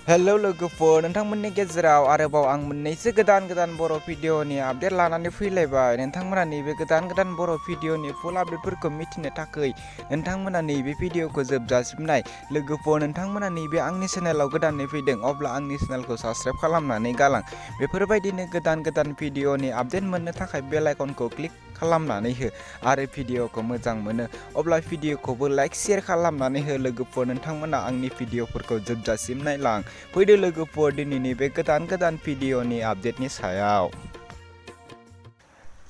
Hello लोगोफोर नोंथांमोननि गेजेराव आरोबाव आं मोननैसो गोदान बर' भिडिअनि आपडेट लानानै फैलायबाय। नोंथांमोना नैबे गोदान बर' भिडिअनि फुल आपडेटफोरखौ मिथिनो थाखाय नोंथांमोना नैबे भिडिअखौ जोबजासिम नाय। लोगोफोर नोंथांमोना नैबे आंनि चेनेलाव गोदानै फैदों अब्ला आंनि चेनेलखौ साबस्क्राइब खालामनानै गालां। बेफोरबायदिनो गोदान भिडिअनि आपडेट मोननो थाखाय बेल आइकनखौ क्लिक खालामनानै हो आरो भिडिअखौ मोजां मोनो अब्ला भिडिअखौबो लाइक शेयार खालामनानै हो। लोगोफोर नोंथांमोना आंनि भिडिअफोरखौ जोबजासिम नायलां। फैदो लोगोफोर दिनैनि बे गोदान भिडिअनि आपडेटनि सायाव।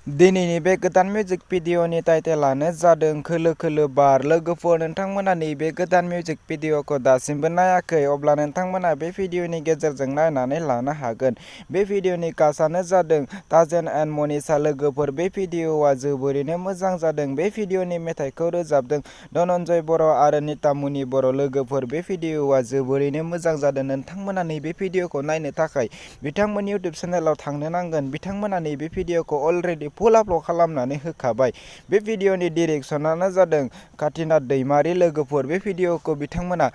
दिनैनि बे गोदान मिउजिक भिडिअनि टाइटेलानो जादों खोलो खोलो बार। लोगोफोर नोंथांमोना नैबे गोदान मिउजिक भिडिअखौ दासिमबो नायाखै अब्ला नोंथांमोना बे भिडिअनि गेजेरजों नायनानै लानो हागोन। बे भिडिअनि कास्टआनो जादों ताजेन एन्ड मनीषा। लोगोफोर बे भिडिअआ जोबोरैनो मोजां जादों। बे भिडिअनि मेथाइखौ रोजाबदों धनन्जय बर' आरो नितामुनि बर'। लोगोफोर बे भिडिअआ जोबोरैनो मोजां जादों। नोंथांमोना नैबे भिडिअखौ नायनो थाखाय बिथांमोननि इउटुब चेनेलाव थांनो नांगोन। बिथांमोना नैबे भिडिअखौ अलरेडि फुल आपल'ड खालामनानै होखाबाय। बे भिडिअनि डिरेक्सनानो जादों कातिनाथ दैमारि। लोगोफोर बे भिडिअखौ बिथांमोना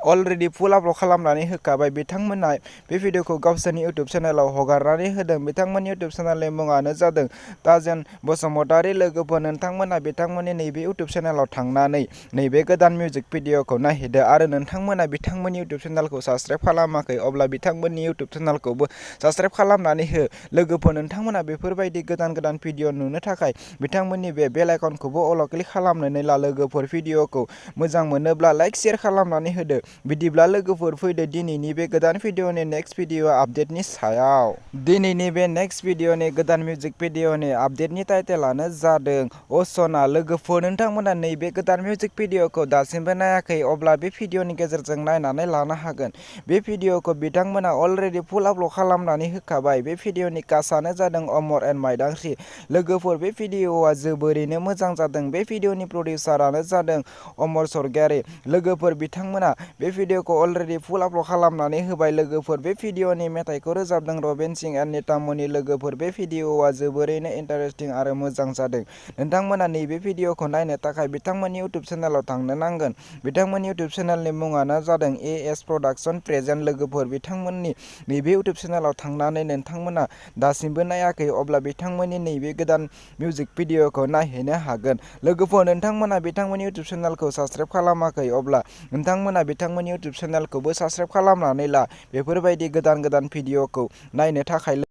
अलरेडि फुल आपल'ड खालामनानै होखाबाय। बिथांमोना बे भिडिअखौ गावसोरनि इउटुब चेनेलाव हगारनानै होदों। बिथांमोननि इउटुब चेनेलनि मुङानो जादों ताजेन बसुमतारी। लोगोफोर नोंथांमोना बिथांमोननि नैबे इउटुब चेनेलाव थांनानै नैबे गोदान मिउजिक भिडिअखौ नायहैदो आरो नोंथांमोना बिथांमोननि इउटुब चेनेलखौ साबस्क्राइब खालामाखै अब्ला बिथांमोननि इउटुब चेनेलखौबो साबस्क्राइब खालामनानै हो। लोगोफोर नोंथांमोना बेफोरबायदि गोदान भिडिअ नुनो थाखाय बिथांमोननि बे बेल आइकनखौबो अल क्लिक खालामनानै ला। लोगोफोर भिडिअखौ मोजां मोनोब्ला लाइक शेयार खालामनानै होदो। बिदिब्ला लोगोफोर फैदो दिनैनि बे गोदान भिडिअनि नेक्स्ट भिडिअ आपडेटनि सायाव। दिनैनि बे नेक्स्ट भिडिअनि गोदान मिउजिक भिडिअनि आपडेटनि टाइटेलानो जादों अ सना। लोगोफोर नोंथांमोना नैबे गोदान मिउजिक भिडिअखौ दासिमबो नायाखै अब्ला बे भिडिअनि गेजेरजों नायनानै लानो हागोन। बे भिडिअखौ बिथांमोना अलरेडि फुल आपल'ड खालामनानै होखाबाय। बे भिडिअनि कास्टआनो जादों अमर एन्ड माइदांस्रि। लोगोफोर बे भिडिअआ जोबोरैनो मोजां जादों। बे भिडिअनि प्रडिउसारानो जादों अमर सरगियारि। लोगोफोर बिथांमोना बे भिडिअखौ अलरेडि फुल आपल'ड खालामनानै होबाय। लोगोफोर बे भिडिअनि मेथाइखौ रोजाबदों रबिन सिं एन्ड नितामुनि। लोगोफोर बे भिडिअआ जोबोरैनो इन्टारेस्टिं आरो मोजां जादों। नोंथांमोना नैबे भिडिअखौ नायनो थाखाय बिथांमोननि इउटुब चेनेलाव थांनो नांगोन। बिथांमोननि इउटुब चेनेलनि मुङानो जादों एएस प्रडाक्शन प्रेजेन्ट। लोगोफोर बिथांमोननि नैबे इउटुब चेनेलाव थांनानै नोंथांमोना दासिमबो नायाखै अब्ला बिथांमोननि नैबे गोदान मिउजिक भिडिअखौ नायहैनो हागोन। लोगोफोर नोंथांमोना बिथांमोननि इउटुब चेनेलखौ साबस्क्राइब खालामाखै अब्ला नोंथांमोना बिथांमोननि इउटुब चेनेलखौबो साबस्क्राइब खालामनानै ला बेफोरबायदि गोदान भिडिअखौ नायनो थाखाय।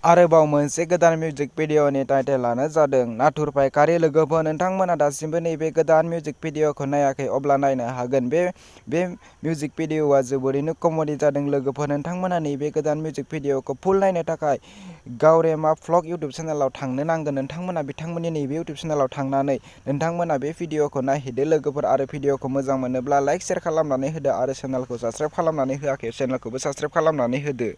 आरोबाव मोनसे गोदान मिउजिक भिडिअनि टाइटेलानो जादों नाथुर फायखारि। लोगोफोर नोंथांमोना दासिमबो नैबे गोदान मिउजिक भिडिअखौ नायाखै अब्ला नायनो हागोन। बे मिउजिक भिडिअआ जोबोरैनो कमेडि जादों। लोगोफोर नोंथांमोना नैबे गोदान मिउजिक भिडिअखौ फुल नायनो थाखाय गावरेमा भ्लग इउटुब चेनेलाव थांनो नांगोन। नोंथांमोना बिथांमोननि नैबे इउटुब चेनेलाव थांनानै नोंथांमोना बे भिडिअखौ नायहैदो। लोगोफोर आरो भिडिअखौ मोजां मोनोब्ला लाइक शेयार खालामनानै होदो आरो चेनेलखौ साबस्क्राइब खालामनानै होआखै चेनेलखौबो साबस्क्राइब खालामनानै होदो।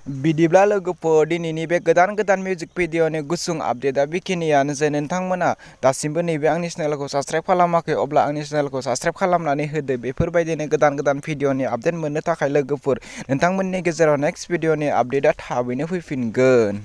बिदिब्ला लोगोफोर दिनैनि बे गोदान मिउजिक भिडिअनि गुसुं आपडेटआ बेखिनियानोसै। नोंथांमोना दासिमबो नैबे आंनि चेनेलखौ साबस्क्राइब खालामाखै अब्ला आंनि चेनेलखौ साबस्क्राइब खालामनानै होदो। बेफोरबायदिनो गोदान भिडिअनि आपडेट मोननो थाखाय। लोगोफोर नोंथांमोननि गेजेराव नेक्स्ट भिडिअनि आपडेटआ थाबैनो फैफिनगोन।